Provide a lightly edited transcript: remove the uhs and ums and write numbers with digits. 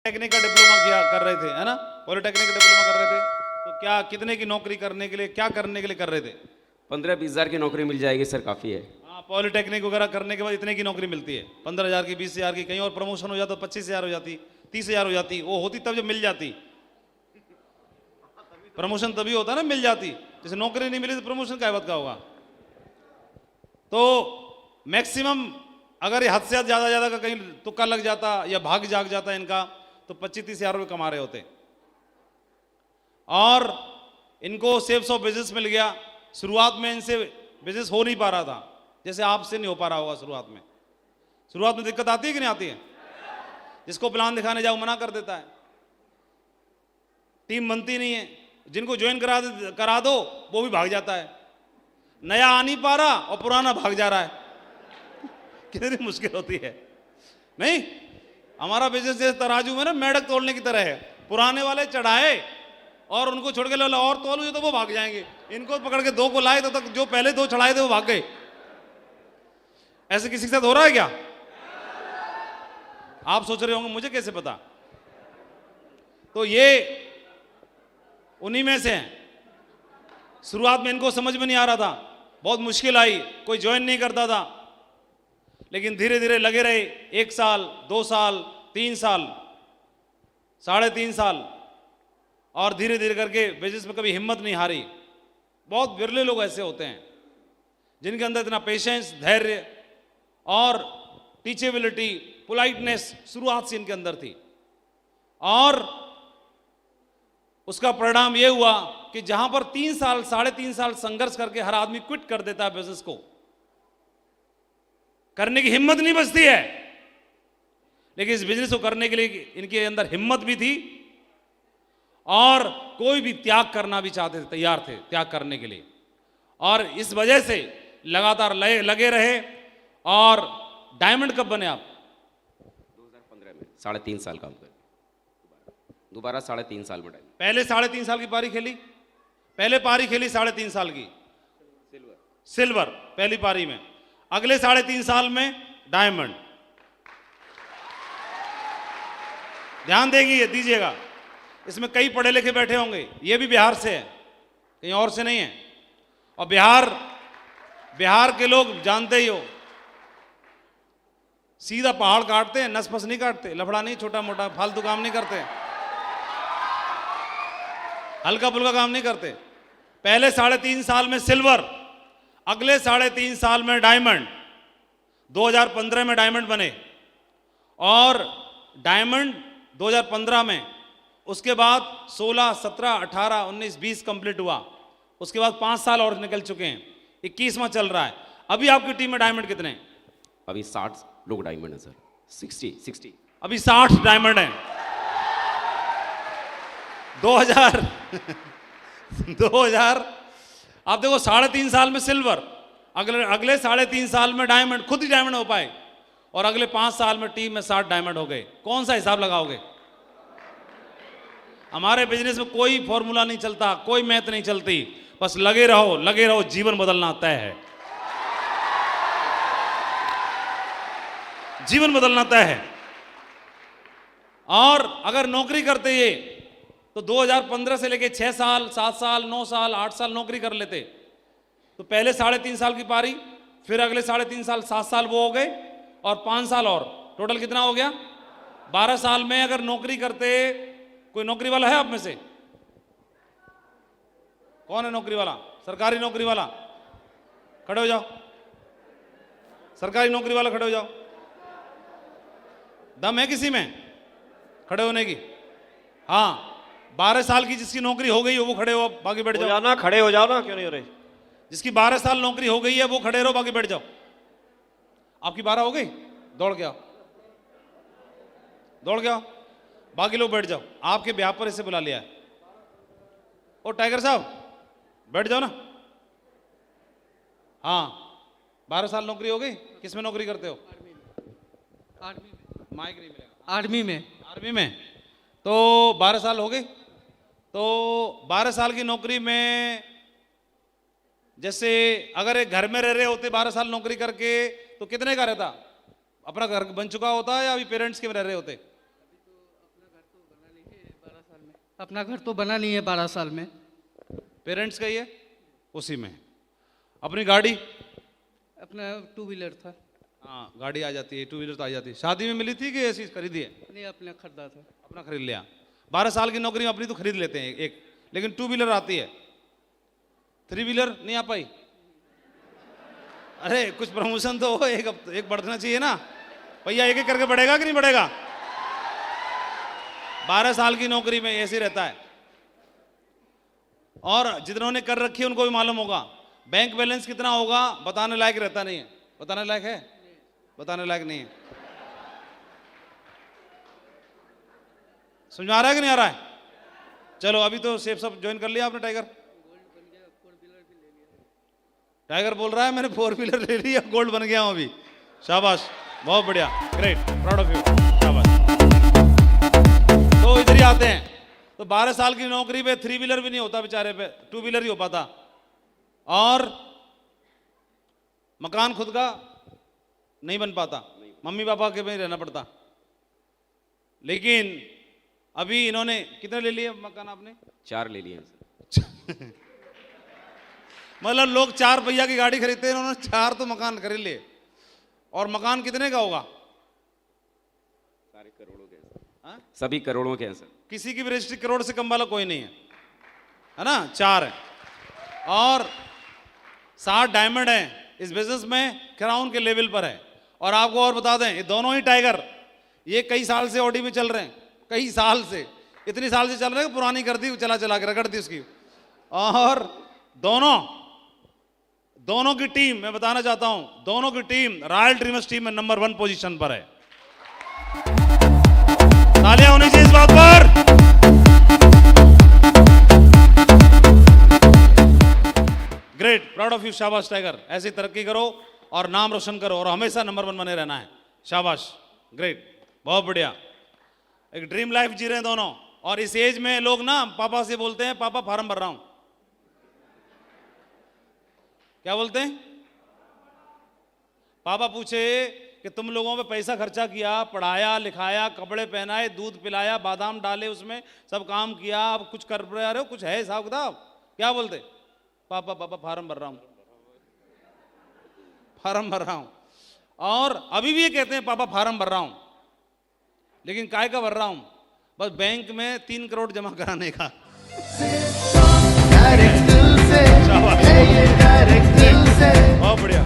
Technique का diploma किया कर रहे थे, है ना? पॉलिटेक्निक का डिप्लोमा कर रहे थे, तो क्या कितने की नौकरी करने के लिए, क्या करने के लिए कर रहे थे? 15-20 हज़ार की नौकरी मिल जाएगी सर, काफ़ी है। हाँ, पॉलिटेक्निक वगैरह करने के बाद इतने की नौकरी मिलती है, 15,000 की, 20,000 की, कहीं और प्रमोशन हो जाता तो 25,000 हो जाती, 30,000 हो जाती। वो होती तब जब मिल जाती। प्रमोशन तभी होता ना मिल जाती, जैसे नौकरी नहीं मिली तो प्रमोशन क्या बात का होगा। तो मैक्सिमम अगर ये हद से ज्यादा का कहीं तुक्का लग जाता या भाग जाग जाता इनका, तो 25-30 हज़ार रुपये कमा रहे होते। और इनको सेल्स ऑफ बिजनेस मिल गया। शुरुआत में इनसे बिजनेस हो नहीं पा रहा था, जैसे आपसे नहीं हो पा रहा होगा शुरुआत में। शुरुआत में दिक्कत आती है कि नहीं आती है? जिसको प्लान दिखाने जाओ मना कर देता है, टीम बनती नहीं है, जिनको ज्वाइन करा दो वो भी भाग जाता है, नया आ नहीं पा रहा और पुराना भाग जा रहा है। कितनी मुश्किल होती है नहीं? हमारा बिजनेस जैसे तराजू में ना मेढक तोड़ने की तरह है, पुराने वाले चढ़ाए और उनको छोड़ के लो और तोलू तो वो भाग जाएंगे, इनको पकड़ के दो को लाए तो तक जो पहले दो चढ़ाए थे वो भाग गए। ऐसे किसी के साथ हो रहा है क्या? आप सोच रहे होंगे मुझे कैसे पता? तो ये उन्हीं में से हैं। शुरुआत में इनको समझ में नहीं आ रहा था, बहुत मुश्किल आई, कोई ज्वाइन नहीं करता था, लेकिन धीरे धीरे लगे रहे, 1 साल 2 साल 3 साल 3.5 साल, और धीरे धीरे करके बिजनेस में कभी हिम्मत नहीं हारी। बहुत विरले लोग ऐसे होते हैं जिनके अंदर इतना पेशेंस, धैर्य और टीचेबिलिटी, पोलाइटनेस शुरुआत से इनके अंदर थी। और उसका परिणाम यह हुआ कि जहां पर 3 साल 3.5 साल संघर्ष करके हर आदमी क्विट कर देता है बिजनेस को, करने की हिम्मत नहीं बचती है, लेकिन इस बिजनेस को करने के लिए इनके अंदर हिम्मत भी थी और कोई भी त्याग करना भी चाहते थे, तैयार थे त्याग करने के लिए। और इस वजह से लगातार लगे रहे। और डायमंड कब बने आप? 2015 में 3.5 साल काम कर, दोबारा 3.5 साल में डायमंड। पहले 3.5 साल की पारी खेली, पहले पारी खेली 3.5 साल की सिल्वर पहली पारी में, अगले 3.5 साल में डायमंड। ध्यान देगी दीजिएगा, इसमें कई पढ़े लिखे बैठे होंगे, ये भी बिहार से है, कहीं और से नहीं है। और बिहार के लोग जानते ही हो, सीधा पहाड़ काटते हैं, नसपस नहीं काटते, लफड़ा नहीं, छोटा मोटा फालतू काम नहीं करते, हल्का फुल्का काम नहीं करते। पहले 3.5 साल में सिल्वर, अगले 3.5 साल में डायमंड। 2015 में डायमंड बने और डायमंड 2015 में, उसके बाद 16, 17, 18, 19, 20 कंप्लीट हुआ। उसके बाद 5 साल और निकल चुके हैं, 21वां चल रहा है। अभी आपकी टीम में डायमंड कितने हैं? अभी 60 लोग डायमंड है सर, 60। अभी 60 डायमंड हैं। 2000 आप देखो, 3.5 साल में सिल्वर, अगले 3.5 साल में डायमंड, खुद ही डायमंड हो पाए, और अगले 5 साल में टीम में 60 डायमंड हो गए। कौन सा हिसाब लगाओगे? हमारे बिजनेस में कोई फॉर्मूला नहीं चलता, कोई मैथ नहीं चलती, बस लगे रहो, जीवन बदलना तय है, जीवन बदलना तय है। और अगर नौकरी करते ये तो 2015 से लेके 6 साल 7 साल 9 साल 8 साल नौकरी कर लेते, तो पहले 3.5 साल की पारी, फिर अगले 3.5 साल 7 साल वो हो गए, और 5 साल और, टोटल कितना हो गया? 12 साल में अगर नौकरी करते। कोई नौकरी वाला है आप में से? कौन है नौकरी वाला? सरकारी नौकरी वाला खड़े हो जाओ, सरकारी नौकरी वाला खड़े हो जाओ। दम है किसी में खड़े होने की? हाँ, 12 साल की जिसकी नौकरी हो गई है वो खड़े हो, बाकी बैठ जाओ ना, खड़े हो जाओ ना, क्यों नहीं हो रहे? जिसकी 12 साल नौकरी हो गई है वो खड़े रहो, बाकी बैठ जाओ। आपकी 12 हो गई, दौड़ के आओ, दौड़ के आओ, बाकी लोग बैठ जाओ। आपके ब्याह पर इसे बुला लिया है। ओ टाइगर साहब, बैठ जाओ ना। हाँ, 12 साल नौकरी हो गई। किस में नौकरी करते हो? आर्मी में। माइक नहीं मिलेगा। आर्मी में तो 12 साल हो गए। तो 12 साल की नौकरी में, जैसे अगर एक घर में रह रहे होते 12 साल नौकरी करके, तो कितने का रहता? अपना घर बन चुका होता है या अभी पेरेंट्स के में रह रहे होते? अभी तो अपना घर अपना घर तो बना नहीं है 12 साल में। पेरेंट्स का ही है, उसी में। अपनी गाड़ी? अपना 2 व्हीलर था। हाँ, गाड़ी आ जाती है, 2 व्हीलर तो आ जाती है। शादी में मिली थी कि ऐसी खरीदी है? नहीं, अपने खरीदा था। अपना खरीद लिया। 12 साल की नौकरी में अपनी तो खरीद लेते हैं एक, लेकिन 2 व्हीलर आती है, 3 व्हीलर नहीं आ पाई। अरे कुछ प्रमोशन तो हो, एक बढ़ना चाहिए ना भैया, एक एक करके बढ़ेगा कि नहीं बढ़ेगा? 12 साल की नौकरी में ऐसे रहता है। और जितनों ने कर रखी है उनको भी मालूम होगा। बैंक बैलेंस कितना होगा बताने लायक रहता नहीं है। बताने लायक है? बताने लायक नहीं है। समझ में आ रहा है कि नहीं आ रहा है? चलो, अभी तो सेफ सब ज्वाइन कर लिया आपने। टाइगर टाइगर बोल रहा है मैंने 4 व्हीलर ले लिया, गोल्ड बन गया हूं अभी। शाबाश, बहुत बढ़िया, ग्रेट, प्राउड ऑफ यू, शाबाश। तो इधर ही आते हैं। तो 12 साल की नौकरी पे 3 व्हीलर भी नहीं होता बेचारे पे, 2 व्हीलर ही हो पाता। और मकान खुद का नहीं बन पाता, मम्मी पापा के में रहना पड़ता। लेकिन अभी इन्होंने कितने ले लिए मकान आपने? 4 ले लिए हैं सर। मतलब लोग 4 पहिया की गाड़ी खरीदते हैं, इन्होंने 4 तो मकान खरीद लिए। और मकान कितने का होगा? सारे करोड़ों के हैं सर। हाँ? सभी करोड़ों के हैं सर। किसी की भी रजिस्ट्री करोड़ से कम वाला कोई नहीं है ना? 4 है। और 7 डायमंड है इस बिजनेस में, क्राउन के लेवल पर है। और आपको और बता दें, ये दोनों ही टाइगर ये कई साल से ऑडी में चल रहे हैं, कई साल से, इतनी साल से चल रहे हैं, पुरानी कर दी, चला चला के रगड़ दी उसकी। और दोनों की टीम, मैं बताना चाहता हूं, दोनों की टीम रॉयल ड्रीमर्स टीम में नंबर 1 पोजीशन पर है। तालियां होनी चाहिए इस बात पर। ग्रेट, प्राउड ऑफ यू, शाबाश टाइगर। ऐसी तरक्की करो और नाम रोशन करो और हमेशा नंबर 1 बने रहना है। शाबाश, ग्रेट, बहुत बढ़िया। एक ड्रीम लाइफ जी रहे हैं दोनों। और इस एज में लोग ना पापा से बोलते हैं, पापा फार्म भर रहा हूं। क्या बोलते हैं? पापा पूछे कि तुम लोगों पे पैसा खर्चा किया, पढ़ाया लिखाया, कपड़े पहनाए, दूध पिलाया, बादाम डाले, उसमें सब काम किया, अब कुछ कर रहे हो, कुछ है हिसाब किताब? क्या बोलते? पापा पापा फार्म भर रहा हूं, फार्म भर रहा हूं। और अभी भी ये कहते हैं पापा फार्म भर रहा हूं, लेकिन काय का भर रहा हूं? बस बैंक में 3 करोड़ जमा कराने का। डायरेक्ट दिल से, शाबाश, ये डायरेक्ट दिल से। बहुत बढ़िया।